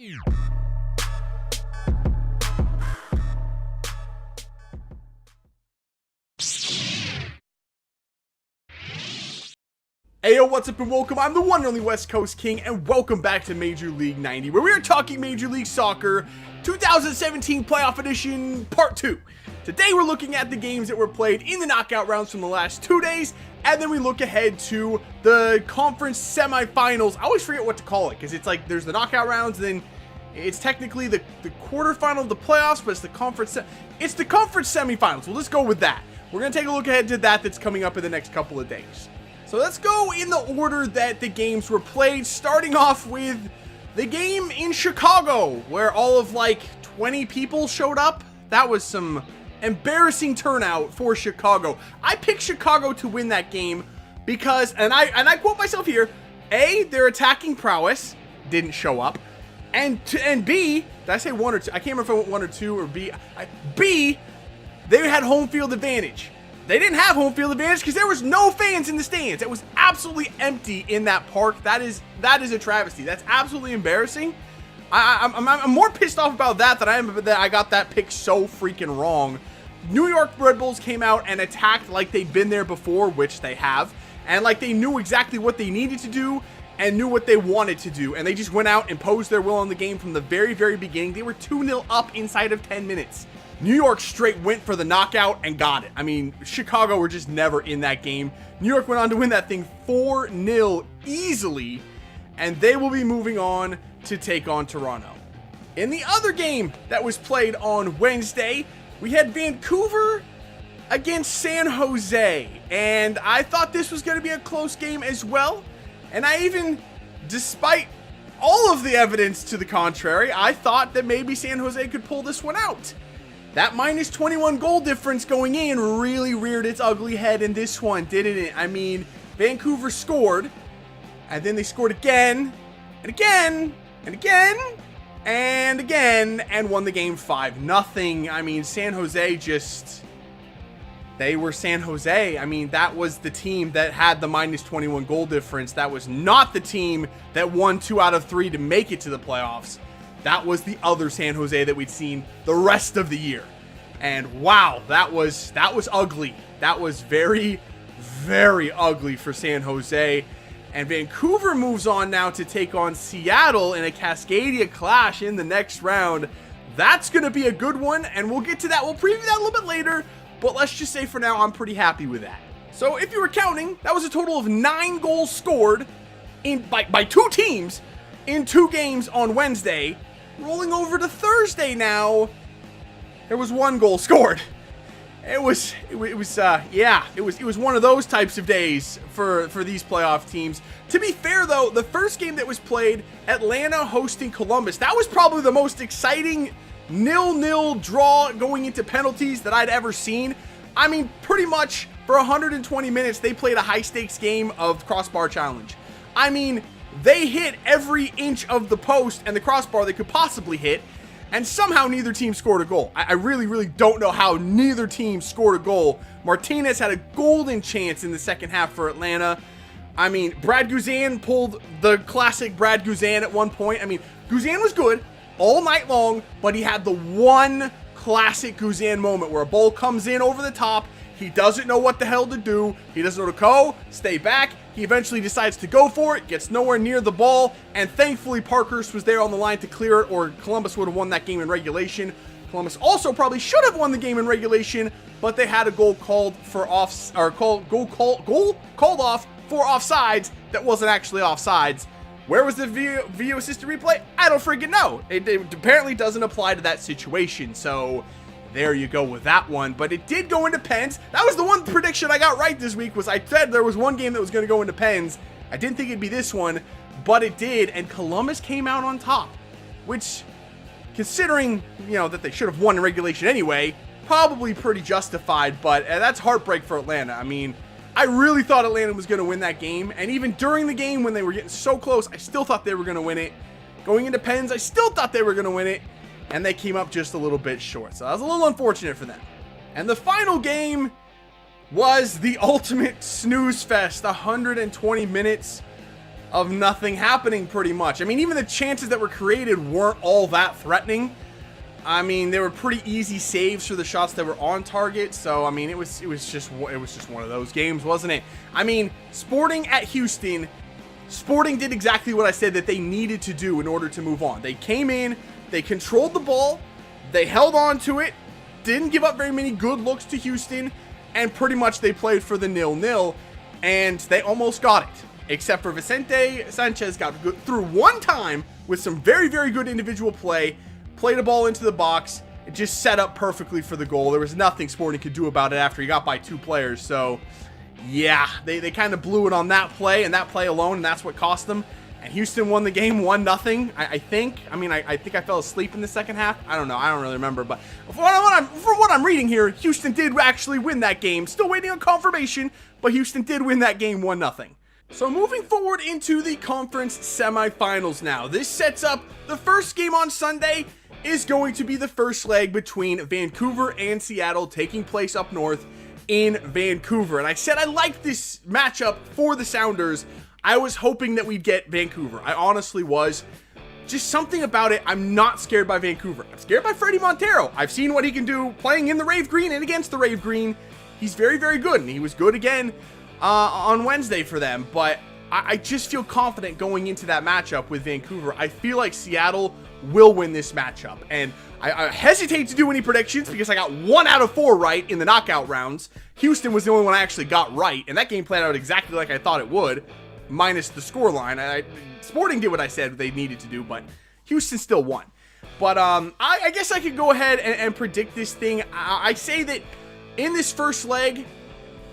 Ayo, what's up and welcome. I'm the one and only West Coast King, and welcome back to Major League 90, where we are talking Major League Soccer 2017 Playoff Edition Part 2. Today we're looking at the games that were played in the knockout rounds from the last 2 days, and then we look ahead to the conference semifinals. I always forget what to call it, because it's like there's the knockout rounds, and then it's technically the quarterfinal of the playoffs, but it's the conference semifinals. We'll just go with that. We're going to take a look ahead to that that's coming up in the next couple of days. So let's go in the order that the games were played, starting off with the game in Chicago, where all of like 20 people showed up. That was some embarrassing turnout for Chicago. I picked Chicago to win that game because, and I quote myself here, A, their attacking prowess didn't show up, and B, did I say one or two? I can't remember if I went one or two or B. B, they had home field advantage. They didn't have home field advantage because there was no fans in the stands. It was absolutely empty in that park. That is a travesty. That's absolutely embarrassing. I'm more pissed off about that than I am that I got that pick so freaking wrong. New York Red Bulls came out and attacked like they'd been there before, which they have, and like they knew exactly what they needed to do and knew what they wanted to do, and they just went out and imposed their will on the game from the very, very beginning. They were 2-0 up inside of 10 minutes. New York straight went for the knockout and got it. I mean, Chicago were just never in that game. New York went on to win that thing 4-0 easily, and they will be moving on to take on Toronto. In the other game that was played on Wednesday, we had Vancouver against San Jose, and I thought this was going to be a close game as well. And I even, despite all of the evidence to the contrary, I thought that maybe San Jose could pull this one out. That minus 21 goal difference going in really reared its ugly head in this one, didn't it? I mean, Vancouver scored, and then they scored again, and again, and again, and again, and won the game 5-0. I mean, San Jose just, they were San Jose. I mean, that was the team that had the minus 21 goal difference. That was not the team that won 2 out of 3 to make it to the playoffs. That was the other San Jose that we'd seen the rest of the year. And wow, that was ugly. That was very, very ugly for San Jose. And Vancouver moves on now to take on Seattle in a Cascadia clash in the next round. That's going to be a good one, and we'll get to that. We'll preview that a little bit later, but let's just say for now, I'm pretty happy with that. So if you were counting, that was a total of 9 goals scored by 2 teams in 2 games on Wednesday. Rolling over to Thursday now, there was 1 goal scored. It was one of those types of days for these playoff teams. To be fair though, the first game that was played, Atlanta hosting Columbus, that was probably the most exciting 0-0 draw going into penalties that I'd ever seen. I mean, pretty much for 120 minutes, they played a high stakes game of crossbar challenge. I mean, they hit every inch of the post and the crossbar they could possibly hit, and somehow neither team scored a goal. I really, really don't know how neither team scored a goal. Martinez had a golden chance in the second half for Atlanta. I mean, Brad Guzan pulled the classic Brad Guzan at one point. I mean, Guzan was good all night long, but he had the one classic Guzan moment where a ball comes in over the top. He doesn't know what the hell to do. He doesn't know to go, stay back. He eventually decides to go for it, gets nowhere near the ball, and thankfully Parkhurst was there on the line to clear it, or Columbus would have won that game in regulation. Columbus also probably should have won the game in regulation, but they had a goal called for called off for offsides that wasn't actually offsides. Where was the video assisted replay? I don't freaking know. It apparently doesn't apply to that situation, so there you go with that one. But it did go into pens. That was the one prediction I got right this week, was I said there was one game that was going to go into pens. I didn't think it'd be this one, but it did, and Columbus came out on top, which, considering, you know, that they should have won in regulation anyway, probably pretty justified, but that's heartbreak for Atlanta. I mean, I really thought Atlanta was going to win that game, and even during the game when they were getting so close, I still thought they were going to win it. Going into pens, I still thought they were going to win it, and they came up just a little bit short. So that was a little unfortunate for them. And the final game was the ultimate snooze fest. 120 minutes of nothing happening pretty much. I mean, even the chances that were created weren't all that threatening. I mean, they were pretty easy saves for the shots that were on target. So, I mean, it was just one of those games, wasn't it? I mean, Sporting at Houston, Sporting did exactly what I said that they needed to do in order to move on. They came in, they controlled the ball, they held on to it, didn't give up very many good looks to Houston, and pretty much they played for the 0-0, and they almost got it. Except for Vicente Sanchez got through one time with some very, very good individual play, played a ball into the box, it just set up perfectly for the goal. There was nothing Sporting could do about it after he got by 2 players. So, yeah, they kind of blew it on that play and that play alone, and that's what cost them. And Houston won the game 1-0, I think. I mean, I think I fell asleep in the second half. I don't know. I don't really remember. But for what I'm reading here, Houston did actually win that game. Still waiting on confirmation, but Houston did win that game 1-0. So moving forward into the conference semifinals now. This sets up the first game on Sunday is going to be the first leg between Vancouver and Seattle, taking place up north in Vancouver. And I said I liked this matchup for the Sounders. I was hoping that we'd get Vancouver. I honestly was. Just something about it. I'm not scared by Vancouver. I'm scared by Freddie Montero. I've seen what he can do playing in the Rave Green and against the Rave Green. He's very, very good. And he was good again on Wednesday for them. But I just feel confident going into that matchup with Vancouver. I feel like Seattle will win this matchup. And I hesitate to do any predictions because I got 1 out of 4 right in the knockout rounds. Houston was the only one I actually got right. And that game played out exactly like I thought it would, minus the scoreline. Sporting did what I said they needed to do, but Houston still won. But I guess I could go ahead and predict this thing. I say that in this first leg,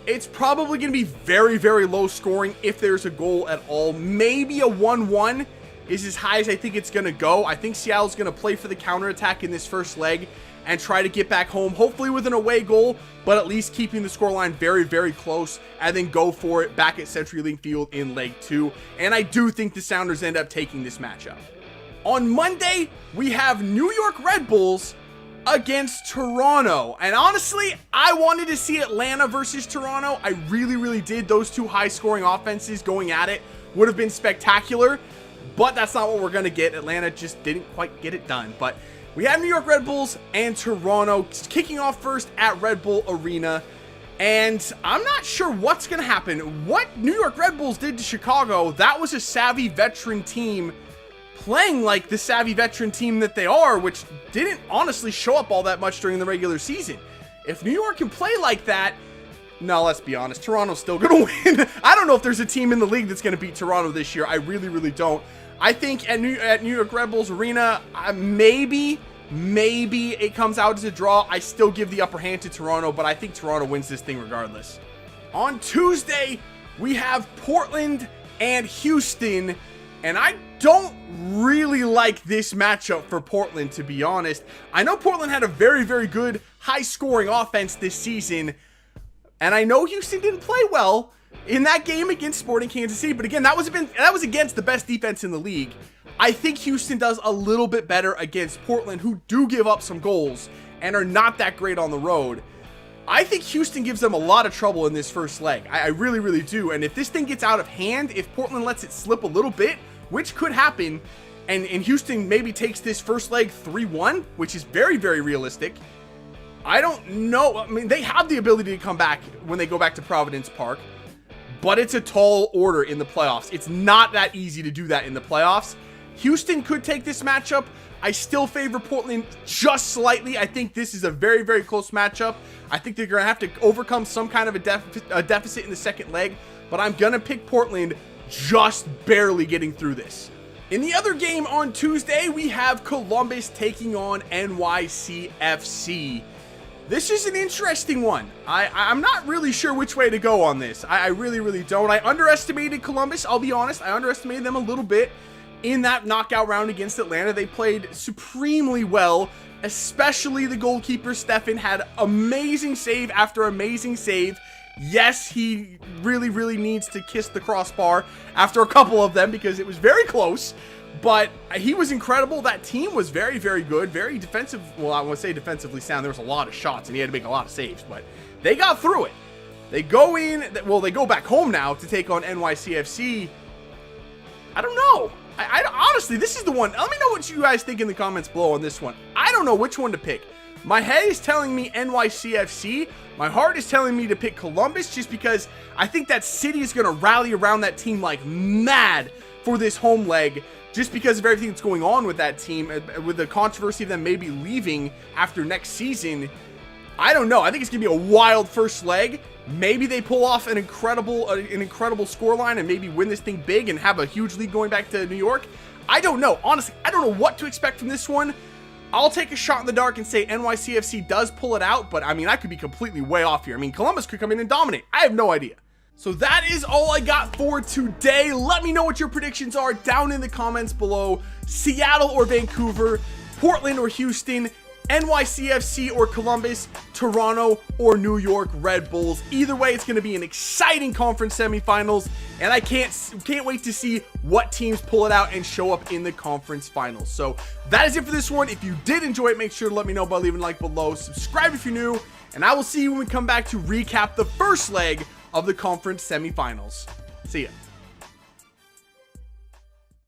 it's probably going to be very, very low scoring if there's a goal at all. Maybe a 1-1 is as high as I think it's going to go. I think Seattle's going to play for the counterattack in this first leg and try to get back home, hopefully with an away goal, but at least keeping the scoreline very, very close, and then go for it back at CenturyLink Field in leg 2. And I do think the Sounders end up taking this matchup. On Monday, we have New York Red Bulls against Toronto. And honestly, I wanted to see Atlanta versus Toronto. I really, really did. Those two high-scoring offenses going at it would have been spectacular, but that's not what we're going to get. Atlanta just didn't quite get it done. But we have New York Red Bulls and Toronto kicking off first at Red Bull Arena. And I'm not sure what's going to happen. What New York Red Bulls did to Chicago, that was a savvy veteran team playing like the savvy veteran team that they are, which didn't honestly show up all that much during the regular season. If New York can play like that, no, let's be honest, Toronto's still going to win. I don't know if there's a team in the league that's going to beat Toronto this year. I really, really don't. I think at New York Red Bulls Arena, maybe it comes out as a draw. I still give the upper hand to Toronto, but I think Toronto wins this thing regardless. On Tuesday, we have Portland and Houston, and I don't really like this matchup for Portland, to be honest. I know Portland had a very, very good high-scoring offense this season, and I know Houston didn't play well in that game against Sporting Kansas City, but again, that was against the best defense in the league. I think Houston does a little bit better against Portland, who do give up some goals and are not that great on the road. I think Houston gives them a lot of trouble in this first leg. I really, really do. And if this thing gets out of hand, if Portland lets it slip a little bit, which could happen, and Houston maybe takes this first leg 3-1, which is very, very realistic, I don't know. I mean, they have the ability to come back when they go back to Providence Park, but it's a tall order in the playoffs. It's not that easy to do that in the playoffs. Houston could take this matchup. I still favor Portland just slightly. I think this is a very, very close matchup. I think they're going to have to overcome some kind of a deficit in the second leg, but I'm going to pick Portland just barely getting through this. In the other game on Tuesday, we have Columbus taking on NYC FC. This is an interesting one. I'm not really sure which way to go on this. I really, really don't. I underestimated Columbus, I'll be honest. I underestimated them a little bit in that knockout round against Atlanta. They played supremely well, especially the goalkeeper, Stefan, had amazing save after amazing save. Yes, he really, really needs to kiss the crossbar after a couple of them because it was very close, but he was incredible. That team was very, very good, very defensive. Well, I want to say defensively sound. There was a lot of shots and he had to make a lot of saves, but they got through it. They go in, well, they go back home now to take on NYCFC. I don't know. Honestly, this is the one. Let me know what you guys think in the comments below on this one. I don't know which one to pick. My head is telling me NYC FC. My heart is telling me to pick Columbus just because I think that city is going to rally around that team like mad for this home leg just because of everything that's going on with that team, with the controversy of them maybe leaving after next season. I don't know. I think it's going to be a wild first leg. Maybe they pull off an incredible scoreline and maybe win this thing big and have a huge lead going back to New York. I don't know. Honestly, I don't know what to expect from this one. I'll take a shot in the dark and say NYCFC does pull it out, but I mean, I could be completely way off here. I mean, Columbus could come in and dominate. I have no idea. So that is all I got for today. Let me know what your predictions are down in the comments below. Seattle or Vancouver, Portland or Houston, NYCFC or Columbus, Toronto or New York Red Bulls. Either way, it's going to be an exciting conference semifinals, and I can't wait to see what teams pull it out and show up in the conference finals. So that is it for this one. If you did enjoy it, make sure to let me know by leaving a like below. Subscribe if you're new, and I will see you when we come back to recap the first leg of the conference semifinals. See ya.